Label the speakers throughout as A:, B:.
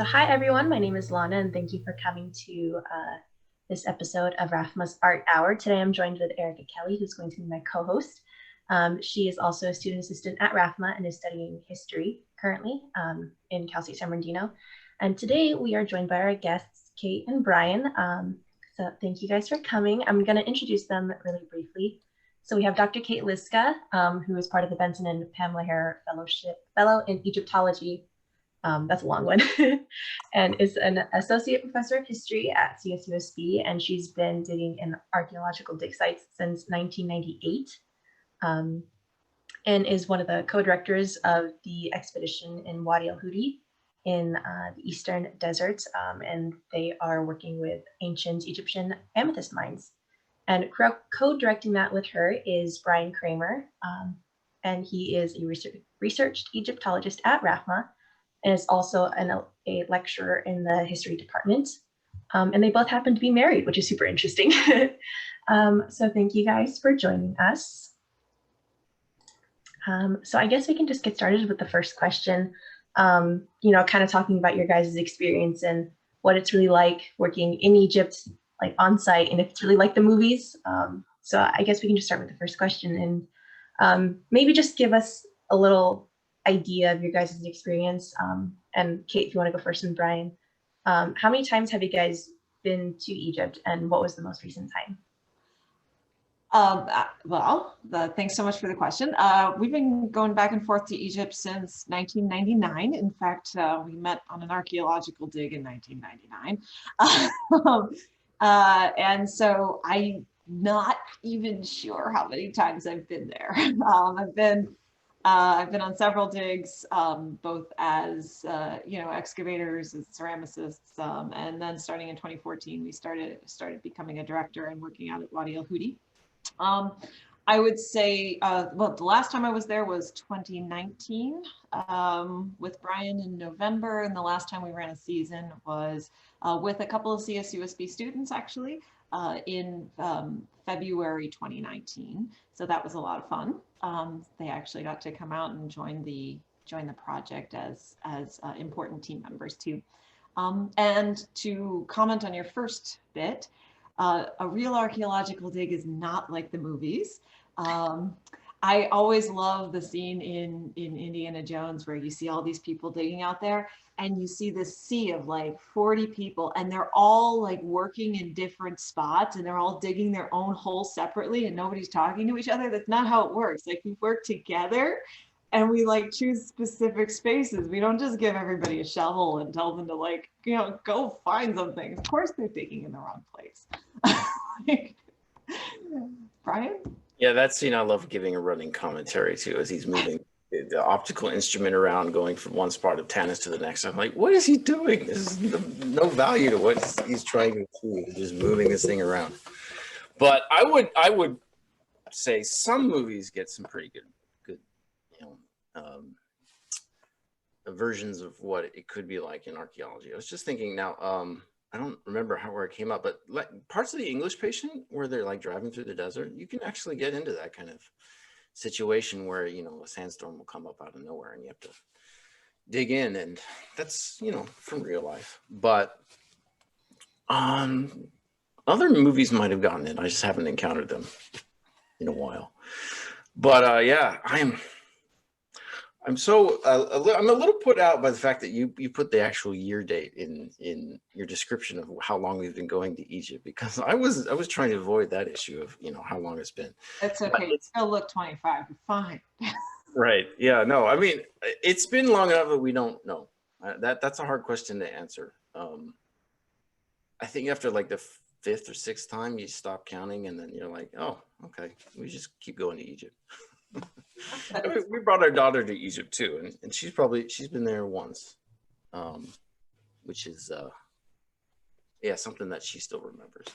A: Hi everyone, my name is Lana and thank you for coming to this episode of RAFFMA's Art Hour. Today I'm joined with Erika Kelley, who's going to be my co-host. She is also a student assistant at RAFFMA and is studying history currently in Cal State San Bernardino. And today we are joined by our guests, Kate and Bryan. So thank you guys for coming. I'm going to introduce them really briefly. So we have Dr. Kate Liszka, who is part of the Benson and Pamela Harer Fellow in Egyptology. That's a long one, and is an associate professor of history at CSUSB, and she's been digging in archaeological dig sites since 1998, and is one of the co-directors of the expedition in Wadi-el-Hudi in the Eastern Deserts, and they are working with ancient Egyptian amethyst mines. And co-directing that with her is Bryan Kraemer, and he is a researched Egyptologist at RAFFMA, and is also a lecturer in the history department. And they both happen to be married, which is super interesting. So thank you guys for joining us. So I guess we can just get started with the first question, kind of talking about your guys' experience and what it's really like working in Egypt, like on site, and if it's really like the movies. So I guess we can just start with the first question and maybe just give us a little idea of your guys' experience. And Kate, if you want to go first, and Bryan, how many times have you guys been to Egypt, and what was the most recent time?
B: Thanks so much for the question. We've been going back and forth to Egypt since 1999. In fact, we met on an archaeological dig in 1999. And so I'm not even sure how many times I've been there. I've been on several digs, both as excavators, as ceramicists, and then starting in 2014, we started becoming a director and working out at Wadi-el-Hudi. I would say, the last time I was there was 2019 with Bryan in November, and the last time we ran a season was with a couple of CSUSB students actually in February 2019. So that was a lot of fun. They actually got to come out and join the project as important team members too. And to comment on your first bit, a real archaeological dig is not like the movies. I always love the scene in Indiana Jones where you see all these people digging out there and you see this sea of like 40 people and they're all like working in different spots and they're all digging their own hole separately and nobody's talking to each other. That's not how it works. Like we work together and we like choose specific spaces. We don't just give everybody a shovel and tell them to go find something. Of course they're digging in the wrong place. Bryan?
C: Yeah, that's, I love giving a running commentary too as he's moving the optical instrument around, going from one spot of Tanis to the next. I'm like, what is he doing? This is no value to what he's trying to achieve. He's just moving this thing around. But I would say some movies get some pretty good versions of what it could be like in archaeology. I was just thinking now, I don't remember where it came up, but like parts of the English Patient where they're like driving through the desert, you can actually get into that kind of situation where, a sandstorm will come up out of nowhere and you have to dig in, and that's, from real life. But other movies might have gotten it. I just haven't encountered them in a while. But yeah, I'm so I'm a little put out by the fact that you put the actual year date in your description of how long we've been going to Egypt, because I was trying to avoid that issue of how long it's been.
B: That's okay. It's still look 25. You're fine.
C: Right. Yeah. No. I mean, it's been long enough that we don't know. That's a hard question to answer. I think after like the 5th or 6th time, you stop counting, and then you're like, oh, okay, we just keep going to Egypt. We brought our daughter to Egypt too, and she's been there once, which is something that she still remembers.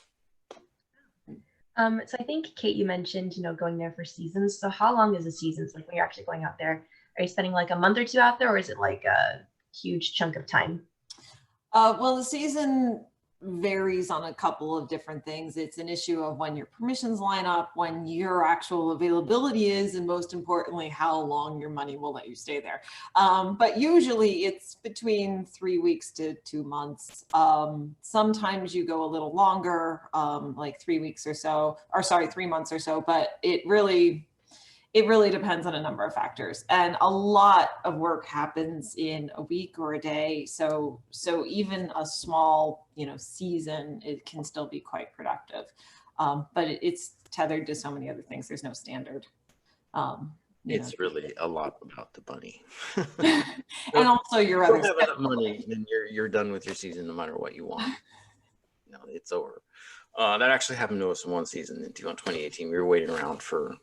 A: So I think Kate, you mentioned going there for seasons. So how long is a season? So like when you're actually going out there, are you spending like a month or two out there, or is it like a huge chunk of time?
B: Well, the season varies on a couple of different things. It's an issue of when your permissions line up, when your actual availability is, and most importantly, how long your money will let you stay there. But usually it's between 3 weeks to 2 months. Sometimes you go a little longer, like 3 weeks or so, or sorry, 3 months or so, but it really depends on a number of factors, and a lot of work happens in a week or a day. So even a small, season, it can still be quite productive. But it's tethered to so many other things. There's no standard.
C: It's really a lot about the money.
B: And also your other
C: have enough money, then you're done with your season no matter what you want. It's over. That actually happened to us in one season in 2018. We were waiting around for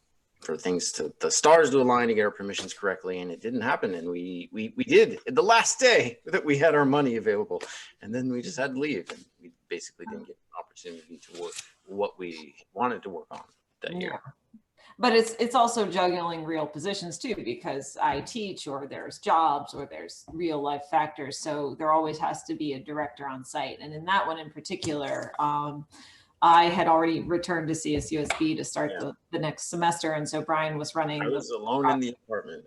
C: things the stars to align to get our permissions correctly, and it didn't happen. And we did the last day that we had our money available, and then we just had to leave, and we basically didn't get an opportunity to work what we wanted to work on that year.
B: But it's also juggling real positions too, because I teach, or there's jobs, or there's real life factors. So there always has to be a director on site. And in that one in particular, I had already returned to CSUSB to start the next semester. And so Bryan was running.
C: I was alone in the apartment.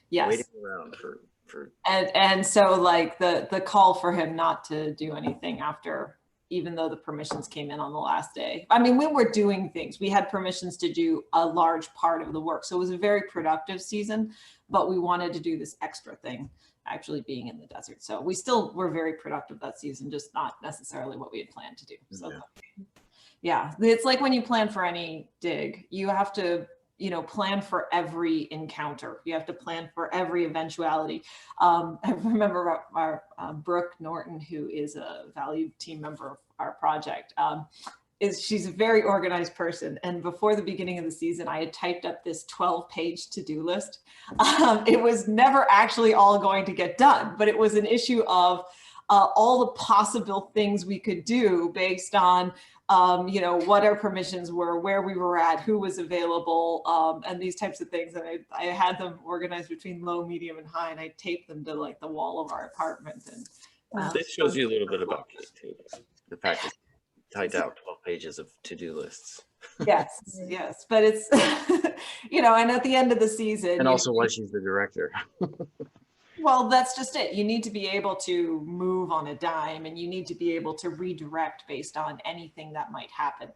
B: Yes.
C: Waiting around for.
B: And so like the call for him not to do anything after, even though the permissions came in on the last day. I mean, we were doing things. We had permissions to do a large part of the work. So it was a very productive season, but we wanted to do this extra thing, actually being in the desert. So we still were very productive that season, just not necessarily what we had planned to do. So yeah, it's like when you plan for any dig, you have to, plan for every encounter. You have to plan for every eventuality. I remember our Brooke Norton, who is a valued team member of our project, she's a very organized person. And before the beginning of the season, I had typed up this 12-page to-do list. It was never actually all going to get done, but it was an issue of all the possible things we could do based on what our permissions were, where we were at, who was available, and these types of things. And I had them organized between low, medium, and high, and I taped them to like the wall of our apartment. And
C: this shows you a little bit about Kate too. The fact that typed out 12 pages of to-do lists.
B: Yes, but it's and at the end of the season,
C: and also why she's the director.
B: Well, that's just it. You need to be able to move on a dime, and you need to be able to redirect based on anything that might happen.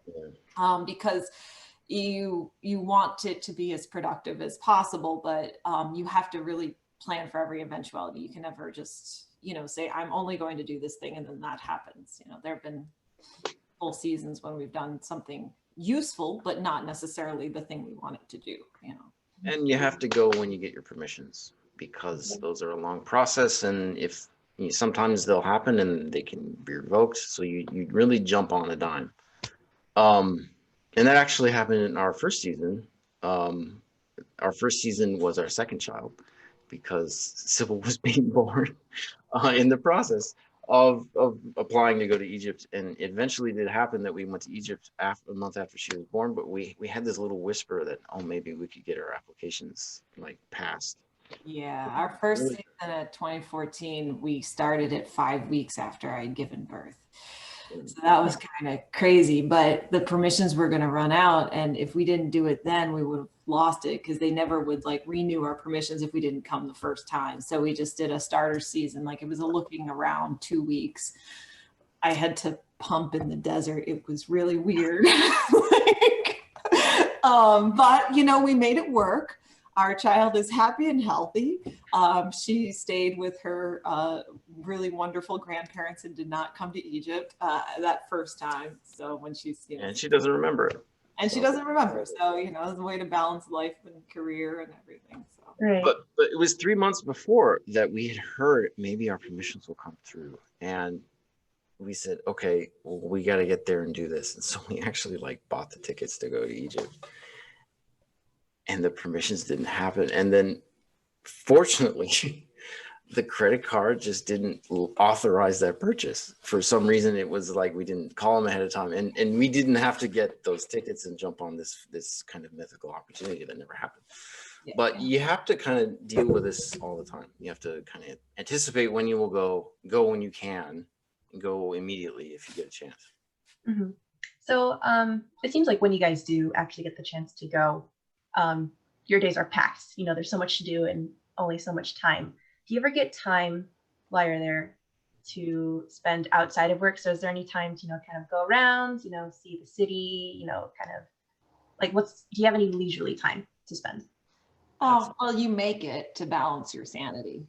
B: Because you want it to be as productive as possible, but you have to really plan for every eventuality. You can never just, say, I'm only going to do this thing, and then that happens. There have been full seasons when we've done something useful, but not necessarily the thing we wanted to do,
C: And you have to go when you get your permissions, because those are a long process, and if sometimes they'll happen and they can be revoked, so you really jump on a dime. And that actually happened in our first season. Our first season was our second child, because Sybil was being born in the process of applying to go to Egypt. And eventually did happen that we went to Egypt a month after she was born, but we had this little whisper that, maybe we could get our applications passed.
B: Yeah, our first season at 2014, we started it 5 weeks after I'd given birth. So that was kind of crazy, but the permissions were going to run out. And if we didn't do it then, we would have lost it, because they never would renew our permissions if we didn't come the first time. So we just did a starter season. It was a looking around 2 weeks. I had to pump in the desert. It was really weird. But, we made it work. Our child is happy and healthy. She stayed with her really wonderful grandparents and did not come to Egypt that first time. So when she's,
C: and she doesn't remember it.
B: And she doesn't remember. So, it's a way to balance life and career and everything. So.
A: Right.
C: But it was 3 months before that we had heard maybe our permissions will come through. And we said, okay, well, we got to get there and do this. And so we actually bought the tickets to go to Egypt. And the permissions didn't happen. And then fortunately, the credit card just didn't authorize that purchase. For some reason, it was we didn't call them ahead of time. And we didn't have to get those tickets and jump on this kind of mythical opportunity that never happened. Yeah. But you have to kind of deal with this all the time. You have to kind of anticipate when you will go when you can, go immediately if you get a chance.
A: Mm-hmm. So it seems like when you guys do actually get the chance to go, your days are packed. You know, there's so much to do and only so much time. Do you ever get time while you're there to spend outside of work? So is there any time to, kind of go around, see the city, kind of like do you have any leisurely time to spend?
B: Well, you make it to balance your sanity,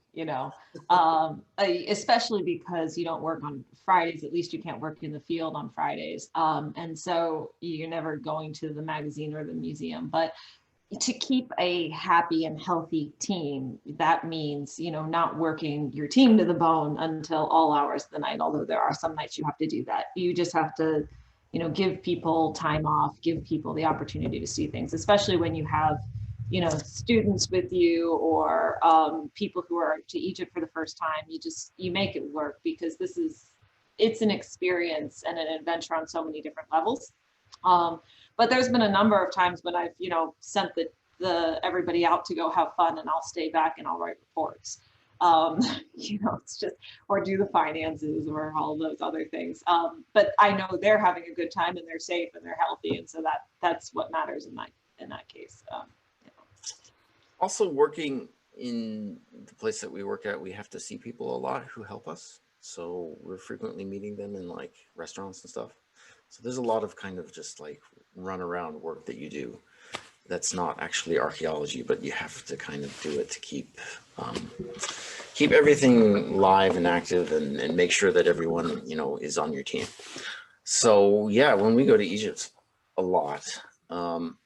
B: especially because you don't work on Fridays. At least you can't work in the field on Fridays. And so you're never going to the magazine or the museum. But to keep a happy and healthy team, that means, not working your team to the bone until all hours of the night, although there are some nights you have to do that. You just have to, give people time off, give people the opportunity to see things, especially when you have students with you or people who are to Egypt for the first time. You make it work because it's an experience and an adventure on so many different levels. But there's been a number of times when I've, sent everybody out to go have fun, and I'll stay back and I'll write reports. It's just, or do the finances or all those other things. But I know they're having a good time and they're safe and they're healthy. And so that's what matters in that case.
C: Also, working in the place that we work at, we have to see people a lot who help us. So we're frequently meeting them in like restaurants and stuff. So there's a lot of kind of just like run around work that you do that's not actually archaeology, but you have to kind of do it to keep everything live and active and make sure that everyone, is on your team. So yeah, when we go to Egypt a lot,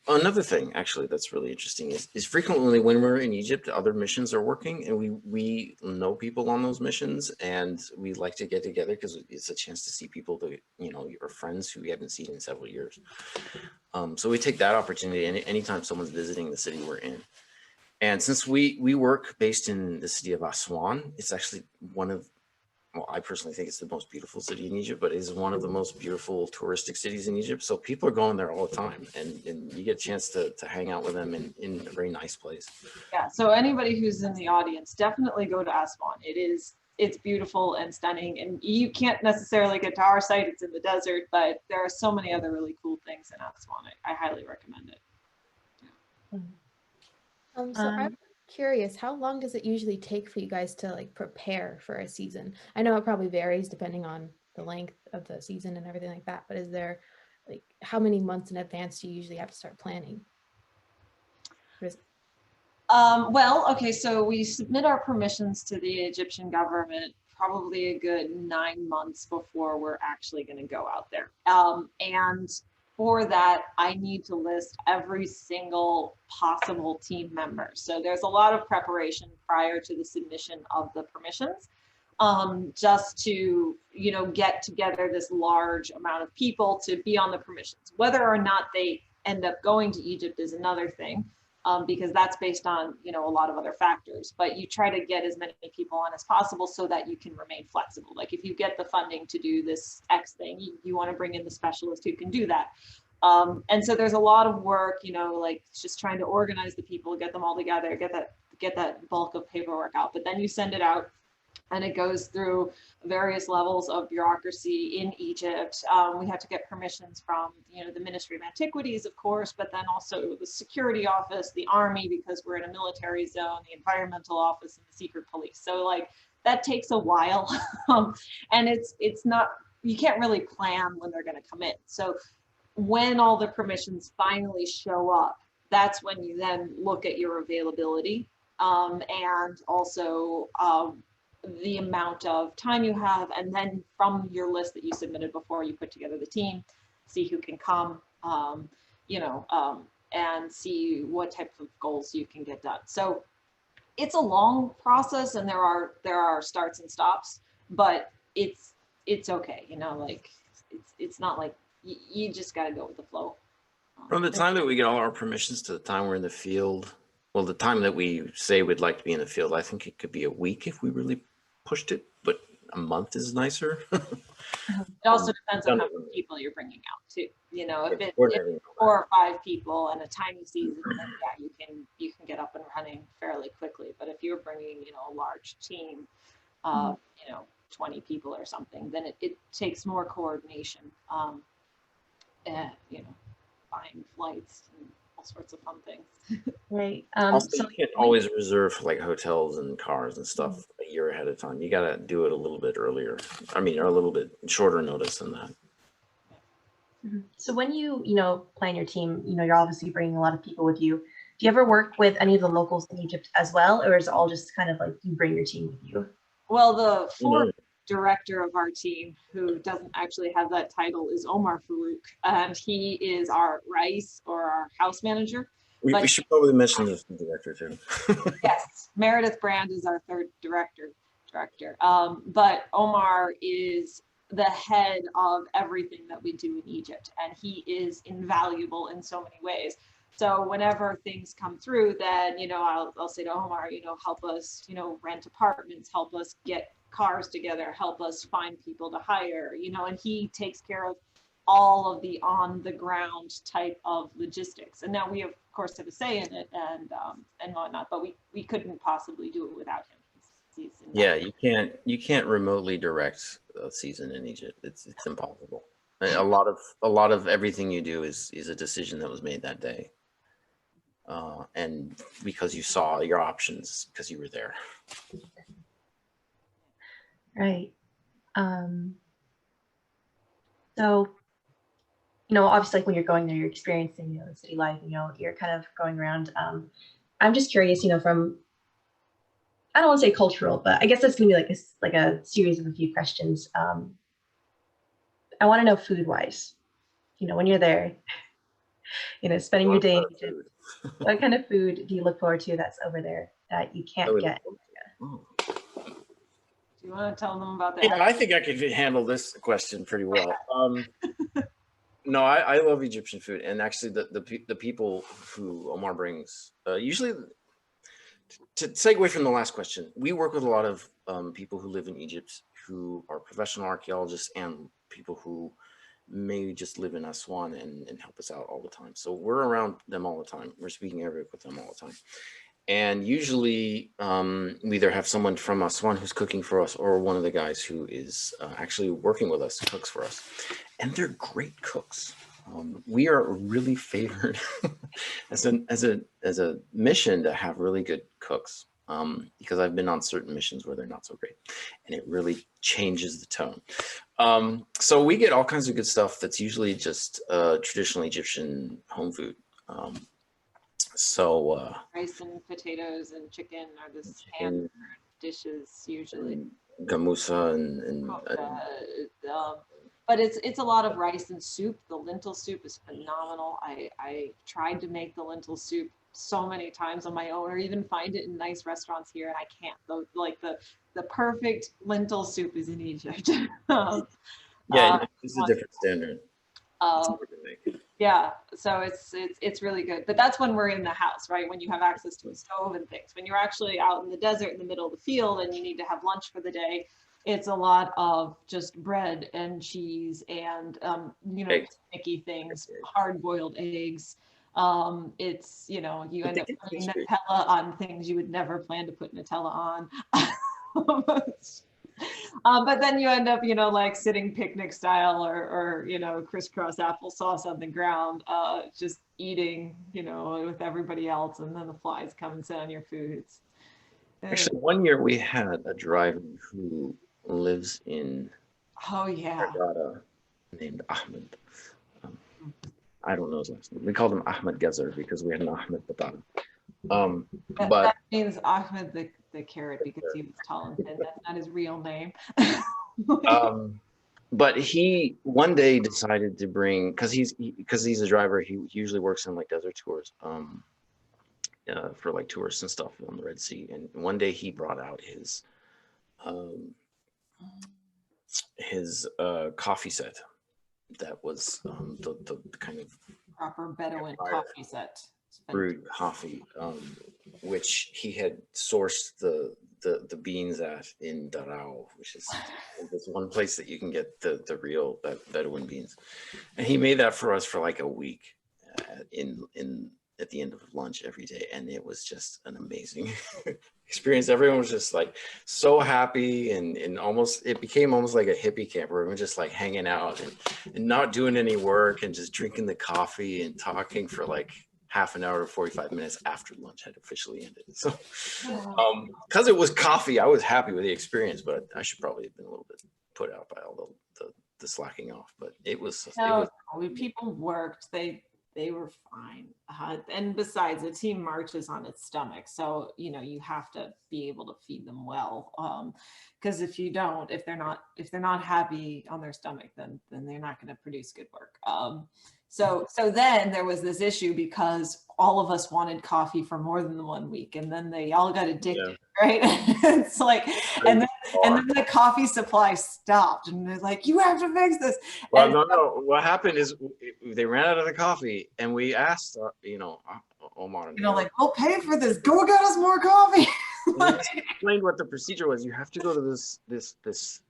C: another thing actually that's really interesting is frequently when we're in Egypt, other missions are working and we know people on those missions, and we like to get together because it's a chance to see people that, your friends who we haven't seen in several years. So we take that opportunity anytime someone's visiting the city we're in. And since we work based in the city of Aswan, it's actually I personally think it's the most beautiful city in Egypt, but it is one of the most beautiful touristic cities in Egypt. So people are going there all the time, and you get a chance to hang out with them in a very nice place.
B: Yeah, so anybody who's in the audience, definitely go to Aswan. It's beautiful and stunning, and you can't necessarily get to our site. It's in the desert, but there are so many other really cool things in Aswan. I highly recommend it.
D: So I'm curious, how long does it usually take for you guys to like prepare for a season? I know it probably varies depending on the length of the season and everything like that, but is there like how many months in advance do you usually have to start planning?
B: Well, okay, so we submit our permissions to the Egyptian government probably a good 9 months before we're actually going to go out there. And for that, I need to list every single possible team member. So there's a lot of preparation prior to the submission of the permissions, just to, get together this large amount of people to be on the permissions. Whether or not they end up going to Egypt is another thing. Because that's based on, a lot of other factors, but you try to get as many people on as possible so that you can remain flexible. Like if you get the funding to do this X thing, you want to bring in the specialist who can do that. And so there's a lot of work, like just trying to organize the people, get them all together, get that bulk of paperwork out, but then you send it out. And it goes through various levels of bureaucracy in Egypt. We have to get permissions from, the Ministry of Antiquities, of course, but then also the security office, the army, because we're in a military zone, the environmental office, and the secret police. So like that takes a while, and it's not, you can't really plan when they're going to come in. So when all the permissions finally show up, that's when you then look at your availability, and also the amount of time you have, and then from your list that you submitted before you put together the team, see who can come, and see what type of goals you can get done. So it's a long process, and there are starts and stops, but it's okay, like it's not like you just got to go with the flow.
C: From the time that we get all our permissions to the time we're in the field, well, the time that we say we'd like to be in the field, I think it could be a week if we really pushed it, but a month is nicer.
B: It also depends on how many people you're bringing out too. If it's 4 or 5 people and a tiny season, then yeah, you can get up and running fairly quickly. But if you're bringing, a large team, 20 people or something, then it takes more coordination, and, you know, buying flights and all sorts of fun things.
A: Right.
C: Also,
A: So
C: you can't always reserve like hotels and cars and stuff a year ahead of time. You got to do it a little bit earlier. I mean, or a little bit shorter notice than that.
A: So when you know, plan your team, you know, you're obviously bringing a lot of people with you. Do you ever work with any of the locals in Egypt as well, or is it all just kind of like you bring your team with you?
B: Well, the
C: You know,
B: fourth director of our team, who doesn't actually have that title, is Omar Farouk, and he is our Rais, or our house manager.
C: we should probably mention the director too.
B: Yes, Meredith Brand is our third director. But Omar is the head of everything that we do in Egypt, and he is invaluable in so many ways. So whenever things come through, then, you know, I'll say to Omar, you know, help us, you know, rent apartments, help us get cars together, help us find people to hire, you know, and he takes care of all of the on the ground type of logistics. And now we of course have a say in it and whatnot, but we couldn't possibly do it without him.
C: Yeah, you can't remotely direct a season in Egypt. It's impossible. A lot of everything you do is a decision that was made that day, and because you saw your options because you were there.
A: Right. So, you know, obviously, like when you're going there, you're experiencing, you know, the city life. You know, you're kind of going around. I'm just curious, you know, from, I don't want to say cultural, but I guess that's gonna be like a series of a few questions. I want to know food wise, you know, when you're there, you know, spending your day in Egypt, what kind of food do you look forward to that's over there that you can't get?
B: Do you want to tell them about that?
C: Yeah, I think I could handle this question pretty well. No, I love Egyptian food, and actually the people who Omar brings, usually, to segue from the last question, we work with a lot of people who live in Egypt who are professional archaeologists and people who may just live in Aswan and help us out all the time. So we're around them all the time. We're speaking Arabic with them all the time. And usually we either have someone from Aswan who's cooking for us, or one of the guys who is actually working with us cooks for us. And they're great cooks. We are really favored as a mission to have really good cooks, because I've been on certain missions where they're not so great, and it really changes the tone. So we get all kinds of good stuff that's usually just traditional Egyptian home food. So
B: rice and potatoes and chicken are the standard dishes usually.
C: Gamusa and
B: but it's a lot of rice and soup. The lentil soup is phenomenal. I tried to make the lentil soup so many times on my own, or even find it in nice restaurants here, and I can't. The perfect lentil soup is in Egypt.
C: Yeah, it's a different standard.
B: Yeah, so it's really good. But that's when we're in the house, right? When you have access to a stove and things. When you're actually out in the desert in the middle of the field and you need to have lunch for the day, it's a lot of just bread and cheese and you know, sticky things, hard-boiled eggs. It's, you know, you end up putting Nutella on things you would never plan to put Nutella on. But then you end up, you know, like sitting picnic style or you know, crisscross applesauce on the ground, just eating, you know, with everybody else, and then the flies come and sit on your food.
C: Actually, one year we had a driver who lives in Hurghada, named Ahmed. I don't know his last name. We called him Ahmed Gezer because we had an Ahmed Batata. But
B: that means Ahmed the carrot because he was tall and thin. That's not his real name.
C: But he one day decided to bring, because he's a driver. He usually works in like desert tours, for like tourists and stuff on the Red Sea. And one day he brought out his coffee set that was the kind of
B: proper Bedouin coffee set.
C: Brewed coffee, which he had sourced the beans at in Darao, which is this one place that you can get the real Bedouin beans, and he made that for us for like a week in at the end of lunch every day, and it was just an amazing experience. Everyone was just like so happy, and almost, it became almost like a hippie camp where we were just like hanging out and not doing any work and just drinking the coffee and talking for like half an hour to 45 minutes after lunch had officially ended. So because it was coffee, I was happy with the experience, but I should probably have been a little bit put out by all the slacking off. But it was
B: people worked, they were fine. And besides, the team marches on its stomach, so you have to be able to feed them well, because if you don't, if they're not happy on their stomach, then they're not going to produce good work. So then there was this issue because all of us wanted coffee for more than the 1 week, and then they all got addicted, right? It's like, and then the coffee supply stopped, and they're like, "You have to fix this."
C: Well, no. What happened is they ran out of the coffee, and we asked, Omar,
B: like, "We'll pay for this. Go get us more coffee."
C: Like, explained what the procedure was. You have to go to this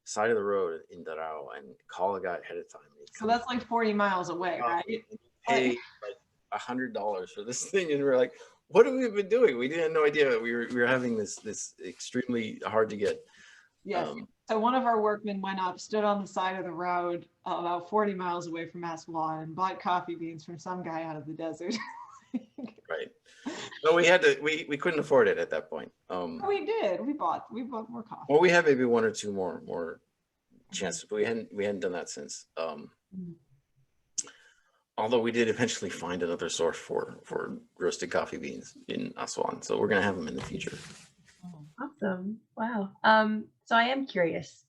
C: side of the road in Darao and call a guy ahead of time.
B: So that's like 40 miles away, right?
C: Pay like $100 for this thing, and we're like, what have we been doing? We had no idea we were having this extremely hard to get.
B: Yes. So one of our workmen went up, stood on the side of the road about 40 miles away from Aswan, and bought coffee beans from some guy out of the desert.
C: Right. No, we couldn't afford it at that point.
B: We did. We bought more coffee.
C: Well, we had maybe one or two more chances, but we hadn't done that since. Although we did eventually find another source for roasted coffee beans in Aswan, so we're gonna have them in the future.
A: Awesome! Wow. So I am curious.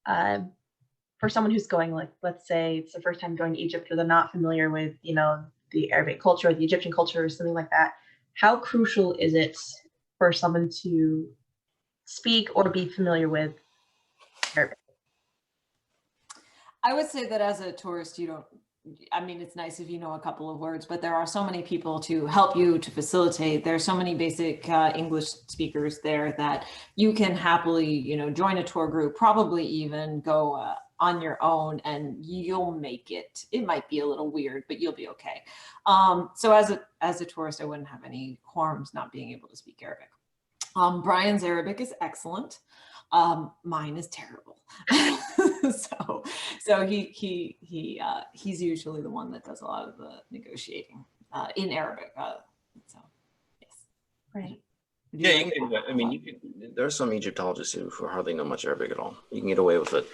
A: For someone who's going, like, let's say it's the first time going to Egypt, or they're not familiar with, the Arabic culture or the Egyptian culture or something like that, how crucial is it for someone to speak or be familiar with Arabic?
B: I would say that as a tourist, it's nice if you know a couple of words, but there are so many people to help you, to facilitate. There's so many basic English speakers there that you can happily, join a tour group, probably even go on your own, and you'll make it. It might be a little weird, but you'll be okay. So as a tourist, I wouldn't have any qualms not being able to speak Arabic. Bryan's Arabic is excellent. Mine is terrible. so he's usually the one that does a lot of the negotiating in Arabic. So yes.
A: Right.
C: Yeah, you can do that. I mean, there are some Egyptologists who hardly know much Arabic at all. You can get away with it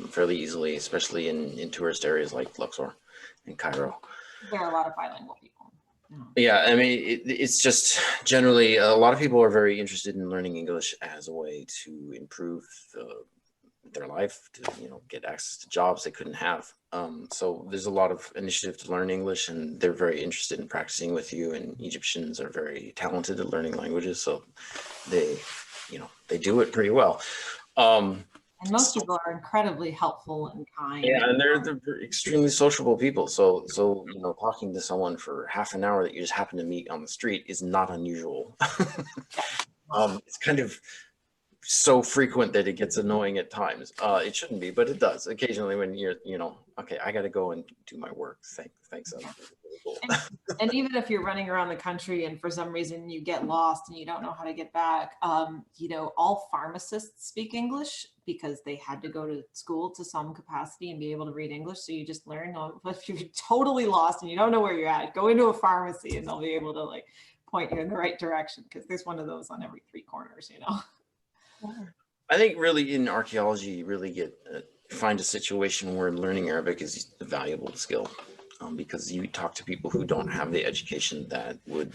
C: fairly easily, especially in tourist areas like Luxor and Cairo.
B: There are a lot of bilingual people.
C: Yeah, I mean, it's just generally a lot of people are very interested in learning English as a way to improve their life, to get access to jobs they couldn't have. So there's a lot of initiative to learn English, and they're very interested in practicing with you. And Egyptians are very talented at learning languages, so they do it pretty well.
B: And most people are incredibly helpful and kind.
C: Yeah, and they're extremely sociable people. So talking to someone for half an hour that you just happen to meet on the street is not unusual. It's kind of so frequent that it gets annoying at times. It shouldn't be, but it does occasionally when you're, okay, I got to go and do my work. Thanks. Really cool.
B: And even if you're running around the country and for some reason you get lost and you don't know how to get back, all pharmacists speak English because they had to go to school to some capacity and be able to read English. So you just learn. But if you're totally lost and you don't know where you're at, go into a pharmacy and they'll be able to point you in the right direction, because there's one of those on every 3 corners,
C: I think really in archaeology, you really find a situation where learning Arabic is a valuable skill, because you talk to people who don't have the education that would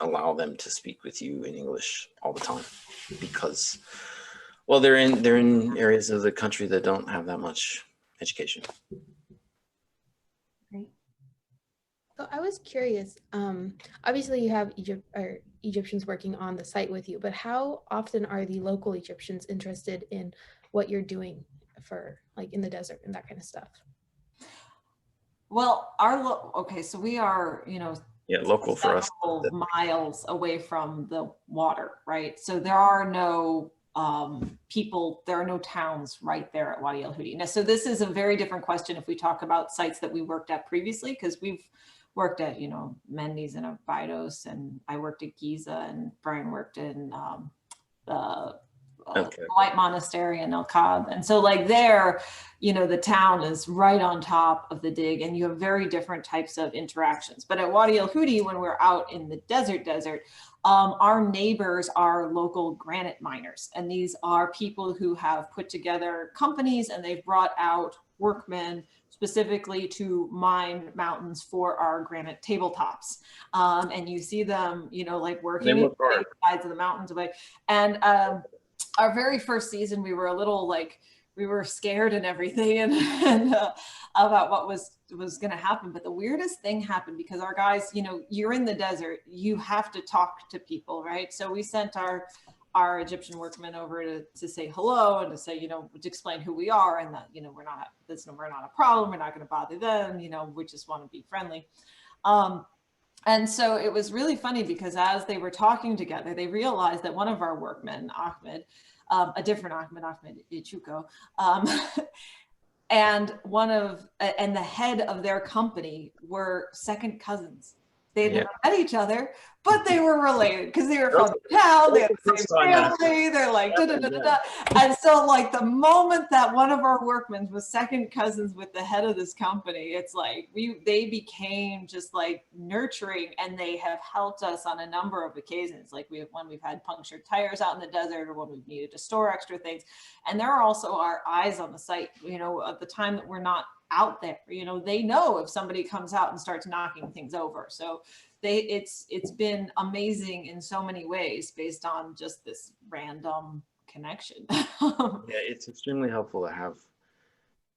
C: allow them to speak with you in English all the time, because, well, they're in areas of the country that don't have that much education.
A: Great.
D: So I was curious, obviously you have Egyptians working on the site with you, but how often are the local Egyptians interested in what you're doing for in the desert and that kind of stuff?
B: Well, so we are,
C: local for us,
B: miles away from the water, right? So there are no there are no towns right there at Wadi-el-Hudi. Now, so this is a very different question if we talk about sites that we worked at previously, because worked at, you know, Mendes and Abydos, and I worked at Giza, and Bryan worked in the White Monastery in El Kab. And so like there, you know, the town is right on top of the dig, and you have very different types of interactions. But at Wadi-el-Hudi, when we're out in the desert, our neighbors are local granite miners. And these are people who have put together companies, and they've brought out workmen specifically to mine mountains for our granite tabletops. And you see them, you know, like working on the sides of the mountains away. And our very first season, we were a little like, we were scared and everything, and about what was going to happen. But the weirdest thing happened, because our guys, you know, you're in the desert, you have to talk to people, right? So we sent our Egyptian workmen over to say hello, and to say, you know, to explain who we are, and that, you know, we're not a problem, we're not going to bother them, you know, we just want to be friendly. And so it was really funny, because as they were talking together, they realized that one of our workmen, Ahmed, a different Ahmed Ichuko, and the head of their company were second cousins. They had never met each other, but they were related because they were from the town, they had the same family, they're like, da, da, da, da, da. And so like the moment that one of our workmen was second cousins with the head of this company, it's like they became just like nurturing, and they have helped us on a number of occasions. Like we've had punctured tires out in the desert, or when we've needed to store extra things. And there are also our eyes on the site, you know, at the time that we're not out there, you know, they know if somebody comes out and starts knocking things over. So it's been amazing in so many ways, based on just this random connection.
C: Yeah, it's extremely helpful to have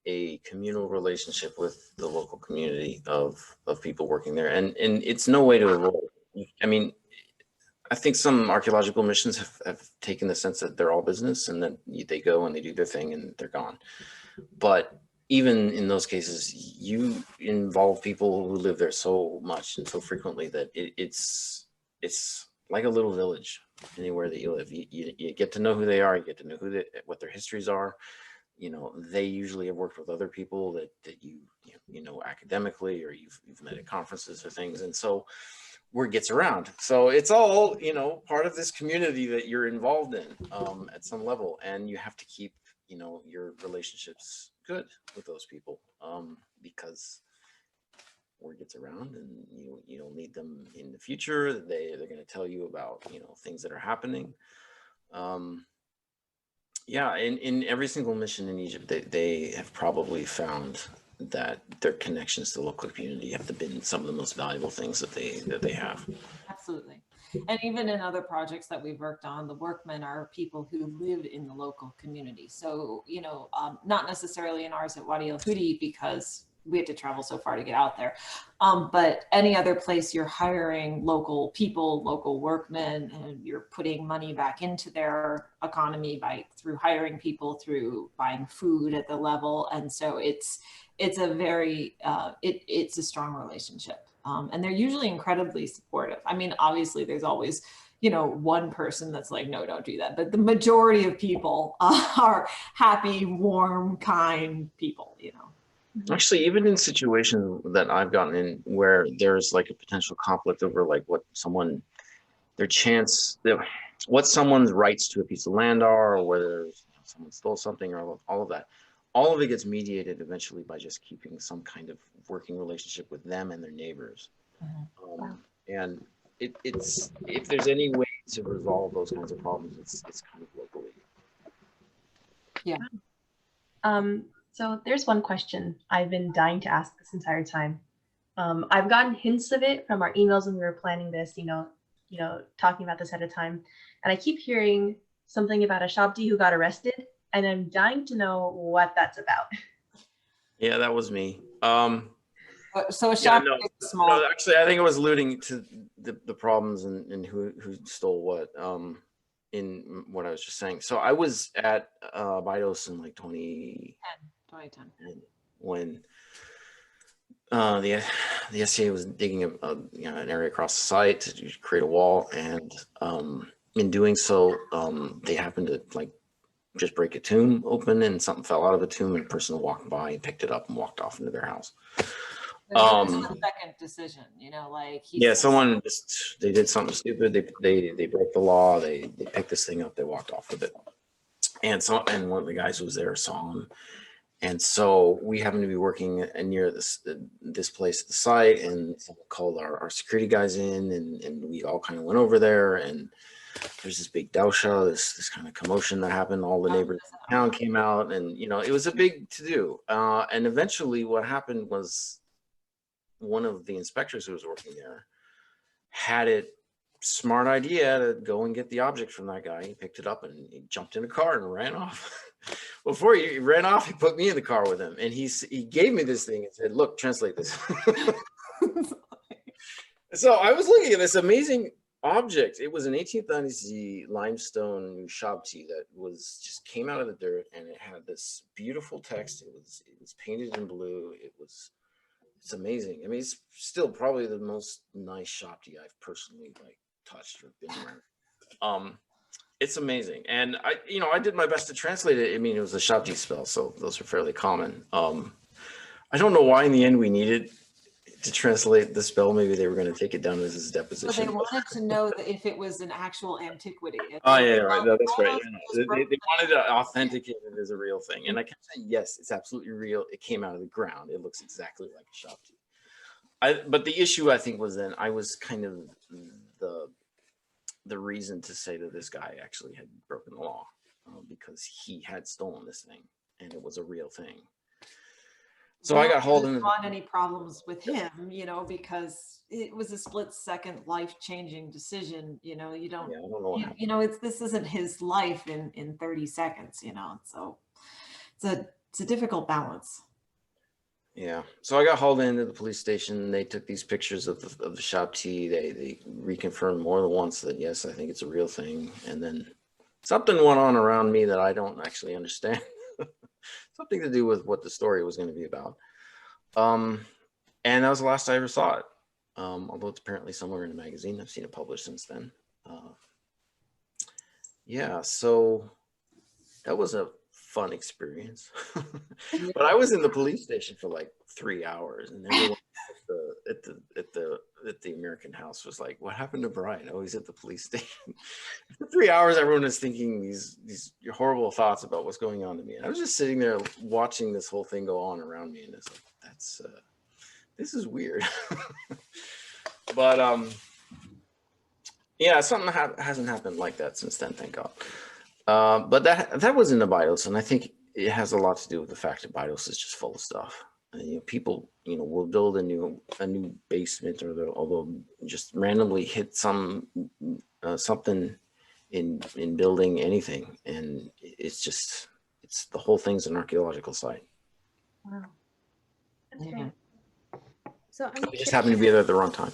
C: a communal relationship with the local community of people working there, and it's no way to avoid. I mean, I think some archaeological missions have taken the sense that they're all business, and that they go and they do their thing and they're gone. But even in those cases, you involve people who live there so much and so frequently that it's like a little village anywhere that you live. You get to know who they are, you get to know what their histories are. You know, they usually have worked with other people that you know academically, or you've met at conferences or things, and so word gets around. So it's all, you know, part of this community that you're involved in at some level, and you have to keep, you know, your relationships good with those people, because word gets around, and you'll need them in the future. They're going to tell you about, you know, things that are happening. Yeah, in every single mission in Egypt, they have probably found that their connections to the local community have been some of the most valuable things that they have.
B: Absolutely. And even in other projects that we've worked on, the workmen are people who live in the local community. So, you know, not necessarily in ours at Wadi-el-Hudi, because we had to travel so far to get out there. But any other place, you're hiring local people, local workmen, and you're putting money back into their economy through hiring people, through buying food at the level. And so it's a very, it's a strong relationship. And they're usually incredibly supportive. I mean, obviously there's always, you know, one person that's like, no, don't do that. But the majority of people are happy, warm, kind people, you know.
C: Actually, even in situations that I've gotten in where there's like a potential conflict over like what someone's rights to a piece of land are, or whether someone stole something, or all of that, all of it gets mediated eventually by just keeping some kind of working relationship with them and their neighbors. And it's if there's any way to resolve those kinds of problems, it's kind of locally.
B: Yeah.
A: So there's one question I've been dying to ask this entire time. I've gotten hints of it from our emails when we were planning this, you know, talking about this at a time, and I keep hearing something about a Shabti who got arrested, and I'm dying to know what that's about.
C: Yeah, that was me.
B: So a Shabti is small.
C: No, actually, I think it was alluding to the problems and who stole what. In what I was just saying. So I was at Abydos in like 2010 when the SCA was digging an area across the site to create a wall, and in doing so, they happened to like just break a tomb open, and something fell out of the tomb, and a person walked by and picked it up and walked off into their house.
B: There's a second decision, you know, like
C: someone just, they did something stupid. They broke the law. They picked this thing up. They walked off with it. And one of the guys who was there saw him. And so we happened to be working near this place at the site, and someone called our security guys in, and we all kind of went over there, and there's this big dowsha, this kind of commotion that happened. All the neighbors in town came out, and you know, it was a big to-do. And eventually what happened was one of the inspectors who was working there had it smart idea to go and get the object from that guy. He picked it up and he jumped in a car and ran off. Before he ran off, he put me in the car with him, and he gave me this thing and said, "Look, translate this." So I was looking at this amazing object. It was an 18th dynasty limestone shabti that just came out of the dirt, and it had this beautiful text. It was painted in blue. It's amazing. I mean, it's still probably the most nice shabti I've personally touched or been around. It's amazing. And I did my best to translate it. I mean, it was a shabti spell, so those are fairly common. I don't know why in the end we needed to translate the spell. Maybe they were going to take it down as his deposition.
B: But they wanted to know that if it was an actual antiquity.
C: Oh yeah, right. No, that's right. They wanted to authenticate it as a real thing. And I kept saying, yes, it's absolutely real. It came out of the ground. It looks exactly like a shabti. But the issue, I think, was then I was kind of the reason to say that this guy actually had broken the law, because he had stolen this thing and it was a real thing. So I got hauled in.
B: Not any problems with him, because it was a split-second life-changing decision. You know, you don't.
C: Yeah, I don't know.
B: This isn't his life in 30 seconds. So it's a difficult balance.
C: Yeah. So I got hauled into the police station. They took these pictures of the shabti. They reconfirmed more than once that yes, I think it's a real thing. And then something went on around me that I don't actually understand. Something to do with what the story was going to be about. And that was the last I ever saw it. Although it's apparently somewhere in a magazine. I've seen it published since then. Yeah, so that was a fun experience. But I was in the police station for like 3 hours, and everyone at the American House was like, "What happened to Bryan? Oh, he's at the police station." For 3 hours, everyone is thinking these horrible thoughts about what's going on to me. And I was just sitting there watching this whole thing go on around me, and it's like, this is weird. But yeah, something hasn't happened like that since then, thank God. But that was in the BIOS, and I think it has a lot to do with the fact that BIOS is just full of stuff. And, people, will build a new basement, or they'll just randomly hit something in building anything, and it's the whole thing's an archaeological site.
A: Wow, that's great.
D: So
C: it just happened to be there at the wrong time.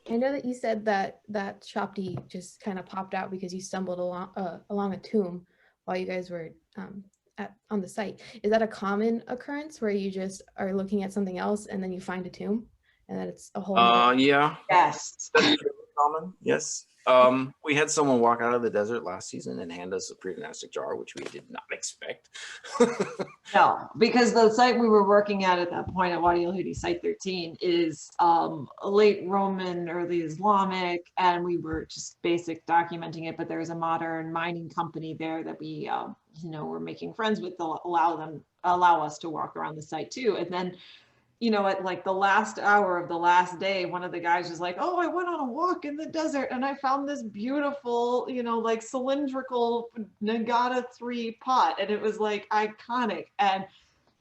D: I know that you said that shabti just kind of popped out because you stumbled along a tomb while you guys were on the site. Is that a common occurrence where you just are looking at something else and then you find a tomb, and then it's a whole?
C: Yeah.
B: Yes.
C: That's common. Yes. We had someone walk out of the desert last season and hand us a predynastic jar, which we did not expect.
B: No, because the site we were working at that point at Wadi-el-Hudi, Site 13, is late Roman, early Islamic, and we were just basic documenting it. But there's a modern mining company there that we, we're making friends with. They'll allow us to walk around the site too, and then. At like the last hour of the last day, one of the guys was like, "Oh, I went on a walk in the desert and I found this beautiful, like cylindrical Nagata 3 pot." And it was like iconic. And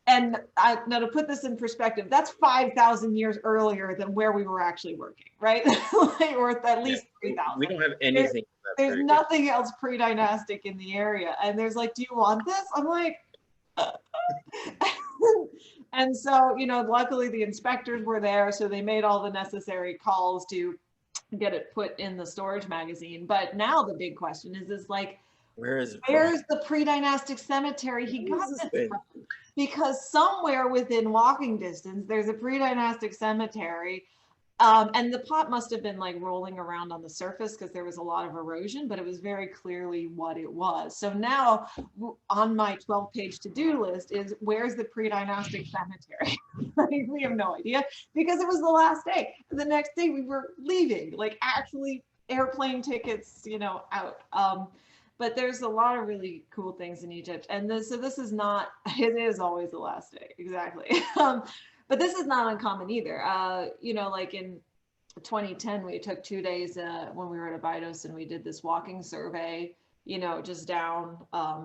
B: now to put this in perspective, that's 5,000 years earlier than where we were actually working, right? Or at least 3,000.
C: We don't have anything.
B: There's nothing else pre-dynastic in the area. And there's like, "Do you want this?" I'm like, And so, luckily the inspectors were there, so they made all the necessary calls to get it put in the storage magazine. But now the big question is like, where's the pre-dynastic cemetery he got this from? Because somewhere within walking distance, there's a pre-dynastic cemetery. And the pot must have been like rolling around on the surface because there was a lot of erosion, but it was very clearly what it was. So now on my 12-page to-do list is, where's the predynastic cemetery? Like, we have no idea because it was the last day. The next day we were leaving, like actually airplane tickets, you know, out. But there's a lot of really cool things in Egypt. And so this is not, it is always the last day, exactly. But this is not uncommon either. You know, like in 2010, we took 2 days when we were at Abydos, and we did this walking survey, you know, just down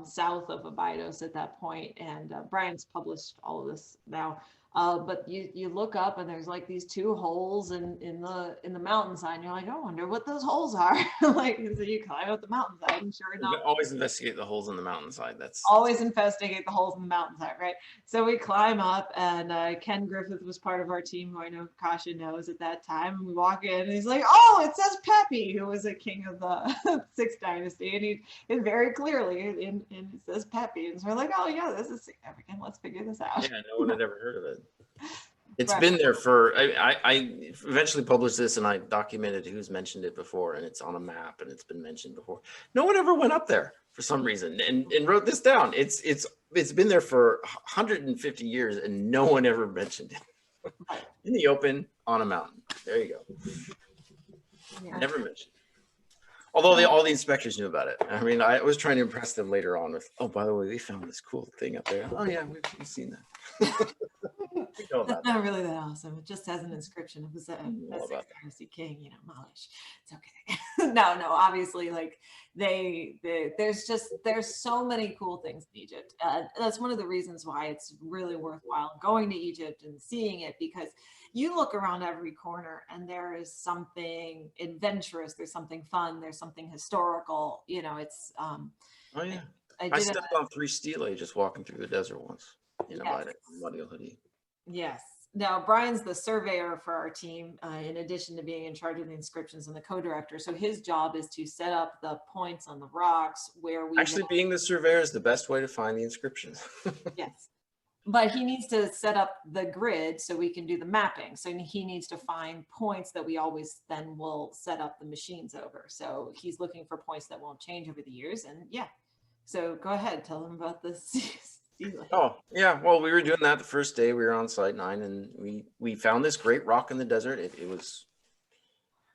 B: south of Abydos at that point. And Bryan's published all of this now. But you look up and there's like these 2 holes in the mountainside, and you're like, I wonder what those holes are. Like, so you climb up the mountainside, and sure enough,
C: always investigate the holes in the mountainside. That's
B: always investigate the holes in the mountainside, right? So we climb up, and Ken Griffith was part of our team, who I know Kasha knows at that time. And we walk in, and he's like, "Oh, it says Pepi, who was a king of the 6th dynasty," and it very clearly in it says Pepi, and so we're like, "Oh yeah, this is significant. Let's figure this out."
C: Yeah, no one had ever heard of it. It's
B: Right.
C: been there for, I eventually published this, and I documented who's mentioned it before, and it's on a map, and it's been mentioned before. No one ever went up there for some reason and wrote this down. It's been there for 150 years, and no one ever mentioned it. In the open, on a mountain. There you go.
B: Yeah.
C: Never mentioned. Although all the inspectors knew about it. I mean, I was trying to impress them later on with, oh, by the way, we found this cool thing up there. Oh yeah, we've seen that. We know about
B: That's not really that awesome. It just has an inscription. It was a 6th dynasty king, you know, Malish. It's okay. No, obviously, like there's so many cool things in Egypt. That's one of the reasons why it's really worthwhile going to Egypt and seeing it, because you look around every corner and there is something adventurous, there's something fun, there's something historical, you know, it's
C: Oh yeah. I stepped on 3 stelae just walking through the desert once, you know, by Wadi-el-Hudi.
B: Yes. Now, Bryan's the surveyor for our team, in addition to being in charge of the inscriptions and the co-director. So his job is to set up the points on the rocks where we
C: actually being the surveyor is the best way to find the inscriptions.
B: Yes. But he needs to set up the grid so we can do the mapping. So he needs to find points that we always then will set up the machines over. So he's looking for points that won't change over the years. And yeah, so go ahead, tell him about this.
C: Oh yeah, well, we were doing that the first day. We were on site 9, and we found this great rock in the desert. It was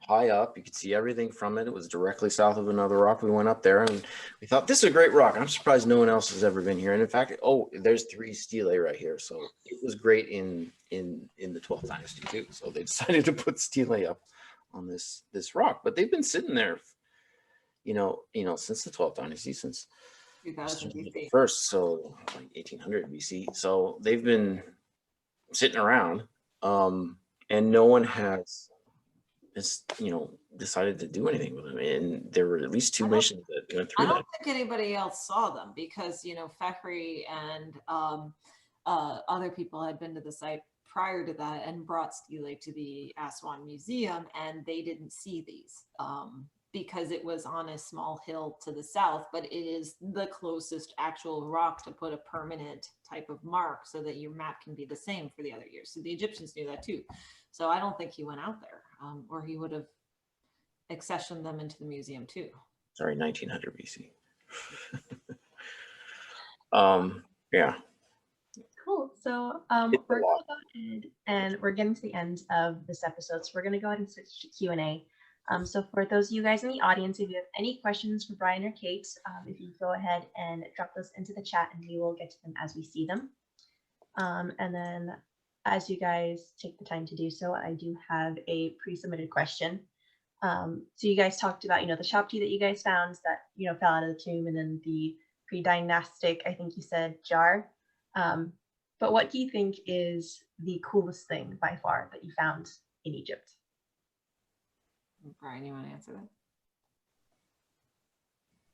C: high up. You could see everything from it. It was directly south of another rock. We went up there and we thought, this is a great rock. I'm surprised no one else has ever been here. And in fact, oh, there's 3 stelae right here. So it was great in the 12th dynasty too. So they decided to put stelae up on this rock. But they've been sitting there, you know, since the 12th dynasty, since
B: 2000 BC.
C: first, so like 1800 BC. So they've been sitting around, and no one has, you know, decided to do anything with them. And there were at least 2 missions that went through.
B: I don't think anybody else saw them because, you know, Fakhri and other people had been to the site prior to that and brought stelae to the Aswan Museum, and they didn't see these. Because it was on a small hill to the south, but it is the closest actual rock to put a permanent type of mark so that your map can be the same for the other years. So the Egyptians knew that too. So I don't think he went out there, or he would have accessioned them into the museum too.
C: Sorry, 1900 BC. Yeah.
A: Cool. So we're going to go ahead, and we're getting to the end of this episode. So we're going to go ahead and switch to Q&A. So for those of you guys in the audience, if you have any questions for Bryan or Kate, if you go ahead and drop those into the chat, and we will get to them as we see them. And then as you guys take the time to do so, I do have a pre-submitted question. So you guys talked about, you know, the Shabti that you guys found that, you know, fell out of the tomb, and then the predynastic, I think you said, jar. But what do you think is the coolest thing by far that you found in Egypt?
B: Bryan, you want to answer that?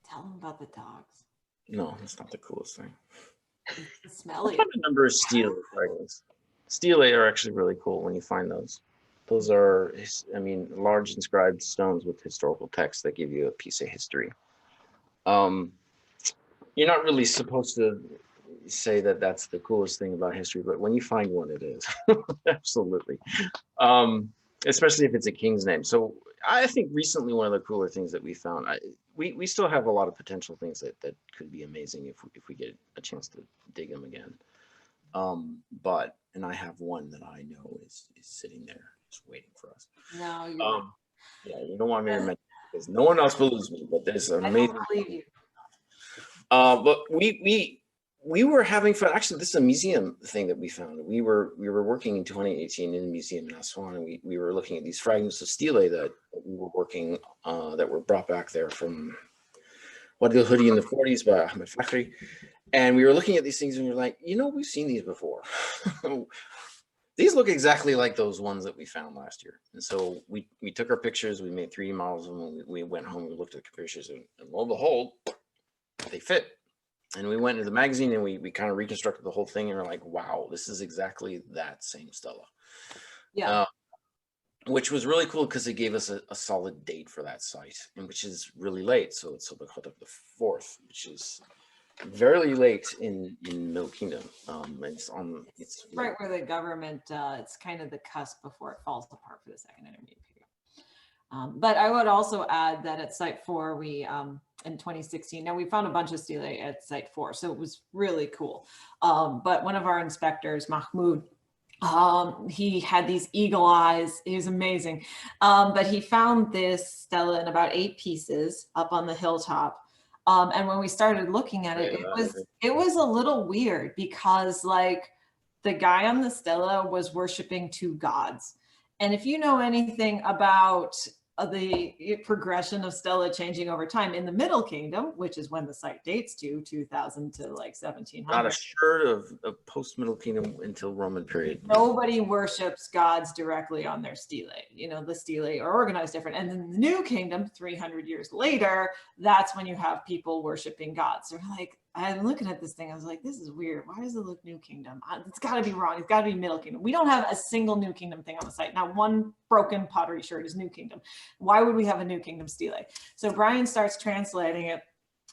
B: Tell them about the dogs.
C: No, that's not the coolest thing.
B: It's smelly.
C: I found a number of stelae fragments. Stelae are actually really cool when you find those. Those are, I mean, large inscribed stones with historical text that give you a piece of history. You're not really supposed to say that that's the coolest thing about history, but when you find one, it is. Absolutely. especially if it's a king's name. So I think recently one of the cooler things that we found, we still have a lot of potential things that could be amazing if we get a chance to dig them again. And I have one that I know is sitting there just waiting for us.
B: No,
C: yeah, you don't want me to mention it because no one else believes me, but there's an amazing.
B: I don't believe you.
C: But we were having fun. Actually, this is a museum thing that we found. We were working in 2018 in a museum in Aswan, and we were looking at these fragments of stele that we were working that were brought back there from Wadi-el-Hudi in the 40s by Ahmed Fakhri. And we were looking at these things and we were like, we've seen these before. These look exactly like those ones that we found last year. And so we took our pictures, we made 3D models of them, we went home, we looked at the pictures, and lo and behold, they fit. And we went into the magazine and we kind of reconstructed the whole thing and we're like, wow, this is exactly that same stela.
B: Yeah.
C: Which was really cool because it gave us a solid date for that site, and which is really late. So it's Sobekotep the 4th, which is very late in Middle Kingdom. It's
B: right where the government, it's kind of the cusp before it falls apart for the Second Intermediate period. But I would also add that at Site 4, we, in 2016, now we found a bunch of stelae at Site 4, so it was really cool. But one of our inspectors, Mahmoud, he had these eagle eyes. He was amazing. But he found this stela in about 8 pieces up on the hilltop. And when we started looking at it, it was a little weird because like the guy on the stela was worshiping 2 gods. And if you know anything about the progression of stela changing over time in the Middle Kingdom, which is when the site dates to 2000 to like 1700.
C: Not a shred of post-Middle Kingdom until Roman period.
B: Nobody worships gods directly on their stele. The stele are organized different. And in the New Kingdom, 300 years later, that's when you have people worshiping gods. So like, I'm looking at this thing, I was like, this is weird. Why does it look New Kingdom? It's got to be wrong. It's got to be Middle Kingdom. We don't have a single New Kingdom thing on the site. Not one broken pottery shirt is New Kingdom. Why would we have a New Kingdom stele? So Bryan starts translating it,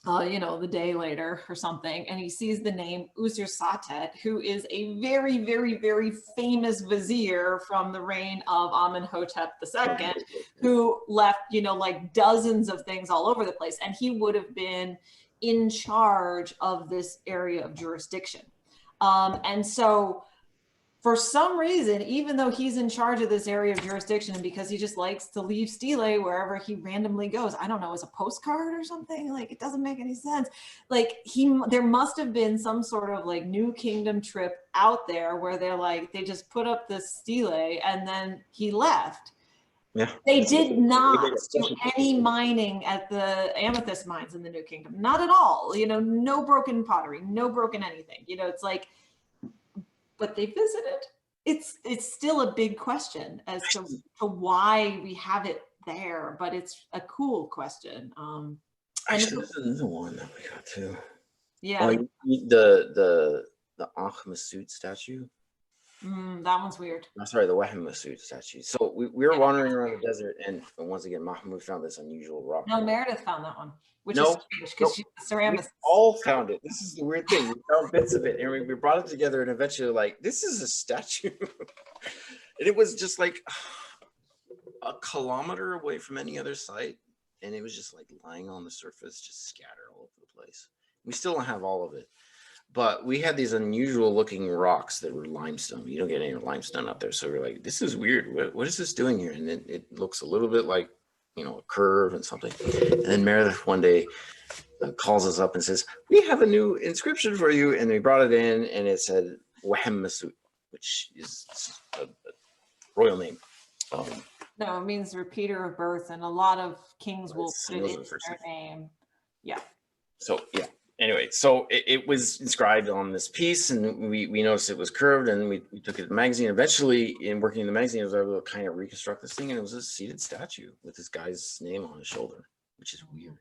B: the day later or something, and he sees the name Usir Satet, who is a very, very, very famous vizier from the reign of Amenhotep II, who left, like dozens of things all over the place. And he would have been in charge of this area of jurisdiction. And so for some reason, even though he's in charge of this area of jurisdiction, and because he just likes to leave stele wherever he randomly goes, I don't know, as a postcard or something, like it doesn't make any sense. Like there must have been some sort of like New Kingdom trip out there where they're like, they just put up this stele and then he left.
C: Yeah.
B: They did not do any mining at the amethyst mines in the New Kingdom. Not at all. No broken pottery, no broken anything. It's like, but they visited. It's still a big question as to why we have it there, but it's a cool question.
C: Actually, this is the one that we got too.
B: Yeah.
C: The Ankh Masud statue.
B: That one's weird.
C: I'm sorry, the Wahem Masud statue. So we were wandering around the desert, and once again, Mahmoud found this unusual rock.
B: No, Meredith found that one, which is strange because she's a ceramicist.
C: We all found it. This is the weird thing. We found bits of it, and we brought it together, and eventually, like, this is a statue. And it was just like a kilometer away from any other site, and it was just like lying on the surface, just scattered all over the place. We still don't have all of it. But we had these unusual looking rocks that were limestone. You don't get any limestone up there. So we're like, this is weird. What is this doing here? And then it looks a little bit like, a curve and something. And then Meredith one day calls us up and says, we have a new inscription for you. And we brought it in and it said Wahem Masud, which is a royal name.
B: No, it means repeater of birth. And a lot of kings will put it in their name. Yeah.
C: So, yeah. Anyway, so it was inscribed on this piece, and we noticed it was curved, and we took it to the magazine. Eventually, in working in the magazine, I was able to kind of reconstruct this thing, and it was a seated statue with this guy's name on his shoulder, which is weird.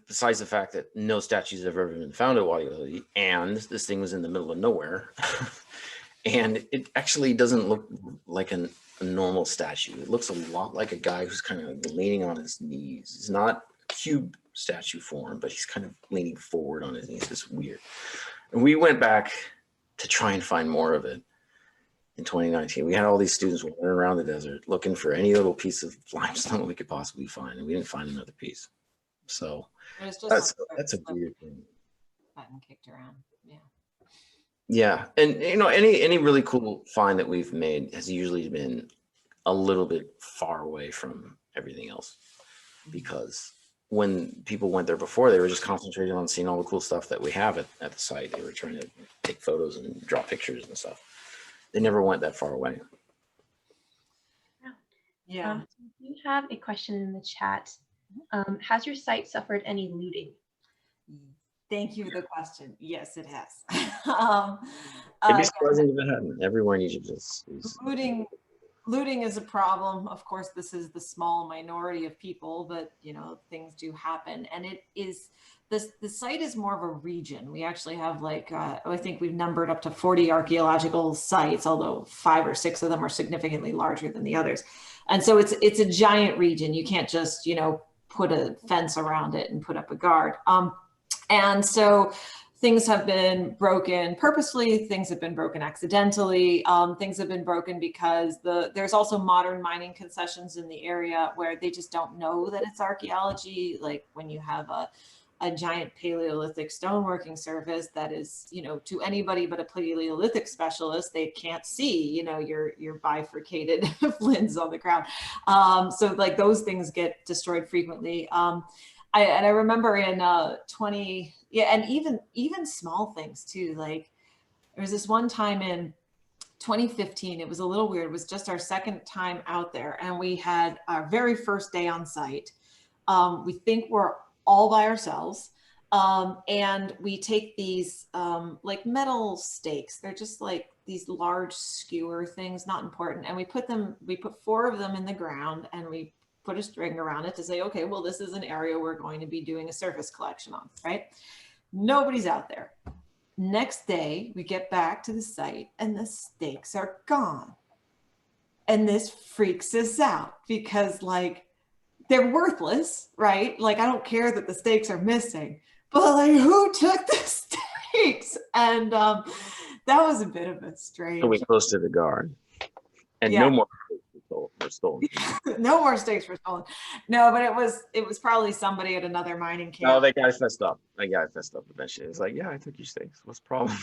C: Besides the fact that no statues have ever been found at Wadi-el-Hudi, and this thing was in the middle of nowhere, and it actually doesn't look like a normal statue. It looks a lot like a guy who's kind of leaning on his knees. It's not cube statue form, but he's kind of leaning forward on his knees. It's weird. And we went back to try and find more of it. in 2019. We had all these students wandering around the desert looking for any little piece of limestone we could possibly find, and we didn't find another piece. So that's a weird thing.
B: Button kicked around. Yeah.
C: Yeah, and you know, any really cool find that we've made has usually been a little bit far away from everything else, because when people went there before, they were just concentrating on seeing all the cool stuff that we have at the site. They were trying to take photos and draw pictures and stuff. They never went that far away.
B: Yeah.
A: You have a question in the chat. Has your site suffered any looting?
B: Thank you for the question. Yes, it has.
C: It'd be surprising if it hadn't. Everywhere in Egypt is
B: looting is a problem. Of course, this is the small minority of people, but you know, things do happen. And it is the site is more of a region. We actually have like I think we've numbered up to 40 archaeological sites, although 5 or 6 of them are significantly larger than the others. And so it's a giant region. You can't just, you know, put a fence around it and put up a guard. And so things have been broken purposely, things have been broken accidentally, things have been broken because there's also modern mining concessions in the area where they just don't know that it's archaeology. Like when you have a giant Paleolithic stoneworking surface that is, you know, to anybody but a Paleolithic specialist, they can't see, you know, your bifurcated flints on the ground. So like those things get destroyed frequently. I remember in and even small things too. Like there was this one time in 2015, it was a little weird. It was just our second time out there, and we had our very first day on site. We think we're all by ourselves, and we take these like metal stakes. They're just like these large skewer things, not important, and we put 4 of them in the ground, and we put a string around it to say, okay, well, this is an area we're going to be doing a surface collection on, right? Nobody's out there. Next day, we get back to the site and the stakes are gone. And this freaks us out because like, they're worthless, right? Like, I don't care that the stakes are missing, but like, who took the stakes? And that was a bit of a strange.
C: So we close to the guard, and
B: yeah.
C: No more were stolen.
B: No more stakes were stolen. No, but it was probably somebody at another mining camp.
C: No, that guy fessed up. Eventually. It's like, yeah, I took your stakes. What's the problem?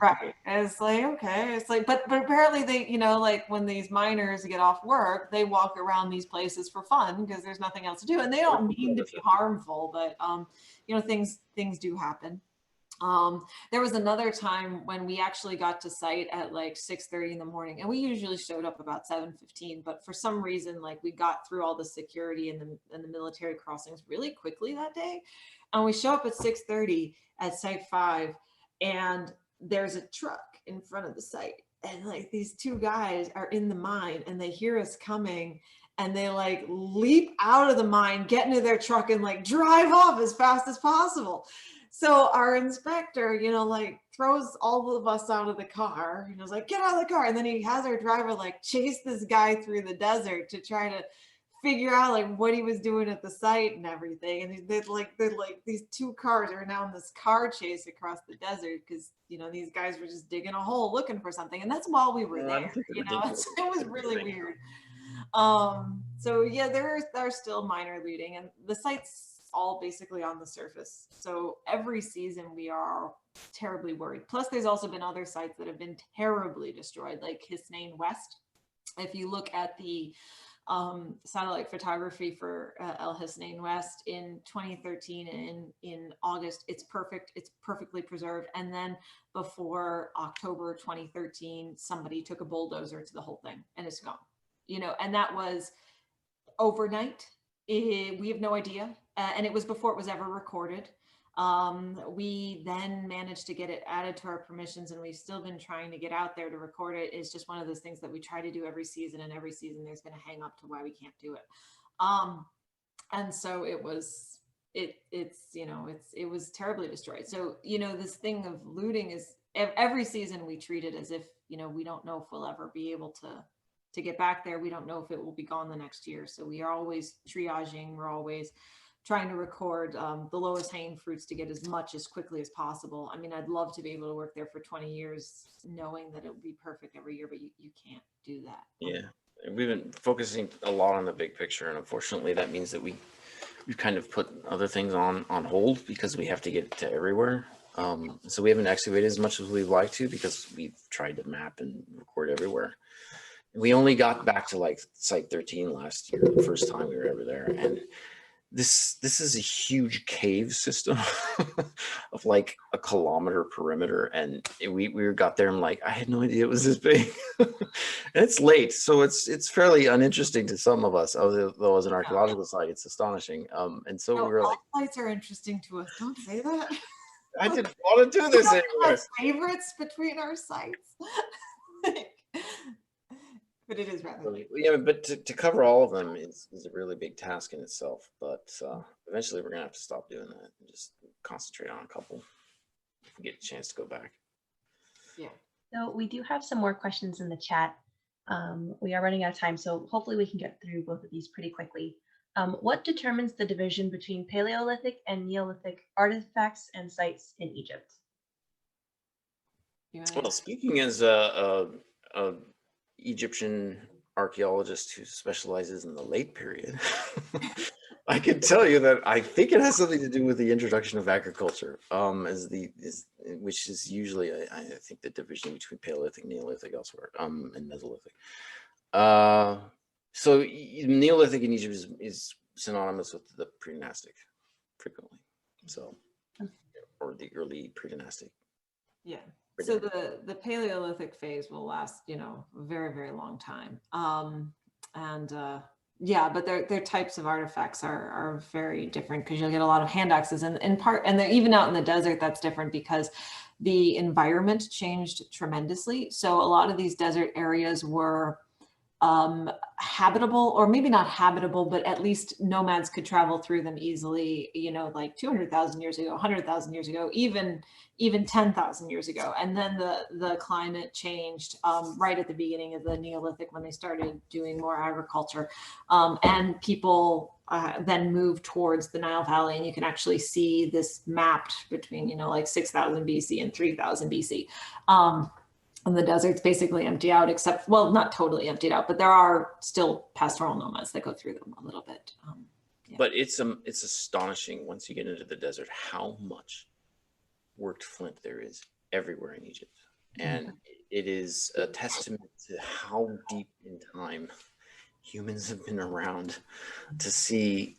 B: Right. And it's like, okay. It's like, but apparently they, you know, like when these miners get off work, they walk around these places for fun because there's nothing else to do. And they don't mean to be harmful, but you know, things do happen. There was another time when we actually got to site at like 6:30 in the morning, and we usually showed up about 7:15, but for some reason, like we got through all the security and the military crossings really quickly that day. And we show up at 6:30 at site 5, and there's a truck in front of the site. And like these 2 guys are in the mine and they hear us coming, and they like leap out of the mine, get into their truck and like drive off as fast as possible. So our inspector, you know, like throws all of us out of the car and was like, get out of the car. And then he has our driver like chase this guy through the desert to try to figure out like what he was doing at the site and everything. And they're like these 2 cars are now in this car chase across the desert because, you know, these guys were just digging a hole looking for something. And that's while we were there, you know, it was really weird. So yeah, there are still minor looting, and the site's all basically on the surface. So every season we are terribly worried. Plus there's also been other sites that have been terribly destroyed, like Hisnain West. If you look at the satellite photography for El Hisnain West in 2013 and in August, it's perfect. It's perfectly preserved. And then before October 2013, somebody took a bulldozer to the whole thing and it's gone, you know, and that was overnight. We have no idea. And it was before it was ever recorded. We then managed to get it added to our permissions, and we've still been trying to get out there to record it. It's just one of those things that we try to do every season, and every season there's been a hang up to why we can't do it. And so it was terribly destroyed. So, you know, this thing of looting is every season we treat it as if, you know, we don't know if we'll ever be able to get back there. We don't know if it will be gone the next year. So we are always triaging. We're always trying to record the lowest hanging fruits to get as much as quickly as possible. I mean, I'd love to be able to work there for 20 years knowing that it would be perfect every year, but you can't do that.
C: Yeah, we've been focusing a lot on the big picture, and unfortunately that means that we've kind of put other things on hold because we have to get to everywhere. So we haven't excavated as much as we'd like to because we've tried to map and record everywhere. We only got back to like site 13 last year, the first time we were ever there, and this is a huge cave system of like a kilometer perimeter, and we got there and like I had no idea it was this big. And it's late, so it's fairly uninteresting to some of us, although as an archaeological site it's astonishing. And so we were like,
B: sites are interesting to us. Don't say that.
C: I didn't want to do this anymore.
B: Favorites between our sites. But it is rather late.
C: Yeah, but to cover all of them is a really big task in itself. But eventually we're gonna have to stop doing that and just concentrate on a couple if we get a chance to go back.
B: Yeah.
A: So we do have some more questions in the chat. We are running out of time, so hopefully we can get through both of these pretty quickly. What determines the division between Paleolithic and Neolithic artifacts and sites in Egypt?
C: Well, speaking as a Egyptian archaeologist who specializes in the late period, I can tell you that I think it has something to do with the introduction of agriculture, which is usually I think the division between Paleolithic, Neolithic elsewhere, and Mesolithic. So Neolithic in Egypt is synonymous with the predynastic frequently, so or the early predynastic.
B: Yeah. So the Paleolithic phase will last, a very, very long time. Yeah, but their types of artifacts are very different because you'll get a lot of hand axes and even out in the desert, that's different because the environment changed tremendously. So a lot of these desert areas were habitable, or maybe not habitable, but at least nomads could travel through them easily, like 200,000 years ago, 100,000 years ago, even 10,000 years ago. And then the climate changed right at the beginning of the Neolithic when they started doing more agriculture. And people then moved towards the Nile Valley, and you can actually see this mapped between, like 6,000 BC and 3,000 BC. And the desert's basically empty out, except, well, not totally emptied out, but there are still pastoral nomads that go through them a little bit. Yeah.
C: But it's astonishing once you get into the desert how much worked flint there is everywhere in Egypt. And it is a testament to how deep in time humans have been around to see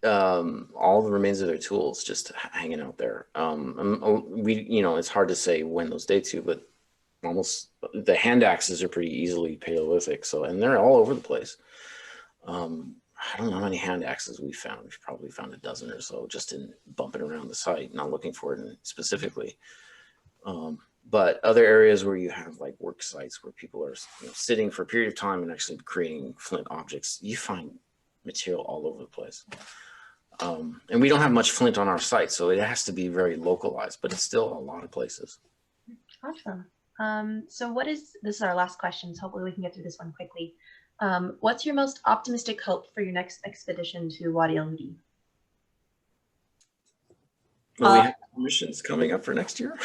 C: all the remains of their tools just hanging out there. It's hard to say when those dates to, but almost the hand axes are pretty easily Paleolithic. So, and they're all over the place. I don't know how many hand axes we found. We've probably found a dozen or so just in bumping around the site, not looking for it specifically. But other areas where you have like work sites where people are sitting for a period of time and actually creating flint objects, you find material all over the place. And we don't have much flint on our site, so it has to be very localized, but it's still a lot of places.
A: Awesome. So this is our last question, so hopefully we can get through this one quickly. What's your most optimistic hope for your next expedition to Wadi-el-Hudi?
C: Well, we have missions coming up for next year.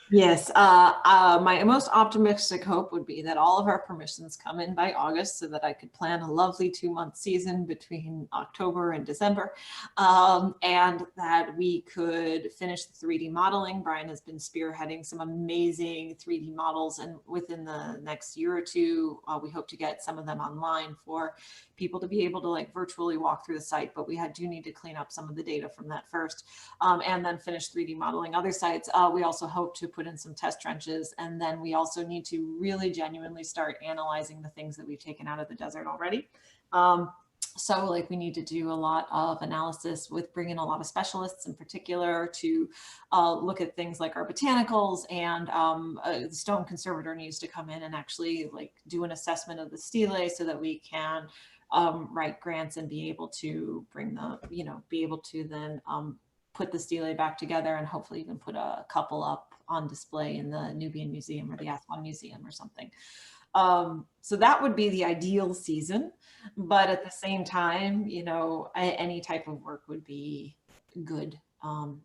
B: Yes, my most optimistic hope would be that all of our permissions come in by August so that I could plan a lovely 2-month season between October and December, and that we could finish the 3D modeling. Bryan has been spearheading some amazing 3D models, and within the next year or two, we hope to get some of them online for people to be able to like virtually walk through the site, but we do need to clean up some of the data from that first, and then finish 3D modeling other sites. We also hope to put in some test trenches, and then we also need to really genuinely start analyzing the things that we've taken out of the desert already. So like we need to do a lot of analysis with bringing a lot of specialists in particular to look at things like our botanicals, and the stone conservator needs to come in and actually like do an assessment of the stele so that we can write grants and be able to bring the, be able to then put the stele back together and hopefully even put a couple up on display in the Nubian Museum or the Aswan Museum or something. So that would be the ideal season, but at the same time, you know, any type of work would be good.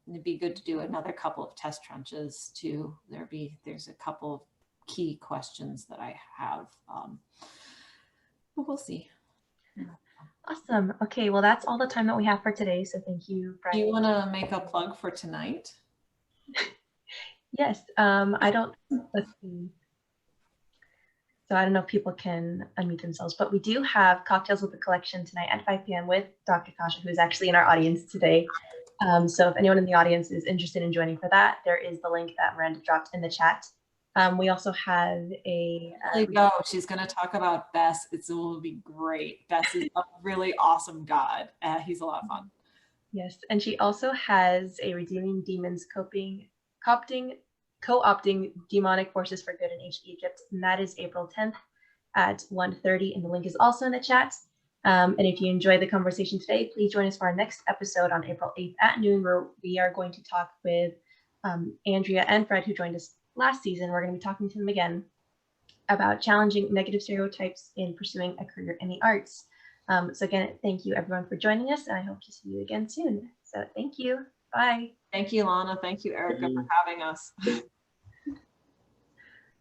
B: It'd be good to do another couple of test trenches too. There's a couple of key questions that I have, but we'll see.
A: Awesome. Okay, well, that's all the time that we have for today. So thank you,
B: Do you
A: Bryan.
B: want to make a plug for tonight?
A: Yes, let's see. So I don't know if people can unmute themselves, but we do have Cocktails with the Collection tonight at 5 p.m. with Dr. Kasha, who is actually in our audience today. So if anyone in the audience is interested in joining for that, there is the link that Miranda dropped in the chat. We also have a...
B: There you go. She's going to talk about Bess. It will be great. Bess is a really awesome god. He's a lot of fun.
A: Yes, and she also has a Redeeming Demons Co-opting Demonic Forces for Good in Ancient Egypt, and that is April 10th at 1:30, and the link is also in the chat. And if you enjoyed the conversation today, please join us for our next episode on April 8th at noon, where we are going to talk with Andrea and Fred, who joined us last season. We're going to be talking to them again about challenging negative stereotypes in pursuing a career in the arts. So again, thank you everyone for joining us, and I hope to see you again soon. So thank you. Bye.
B: Thank you, Lana. Thank you, Erika, for having us.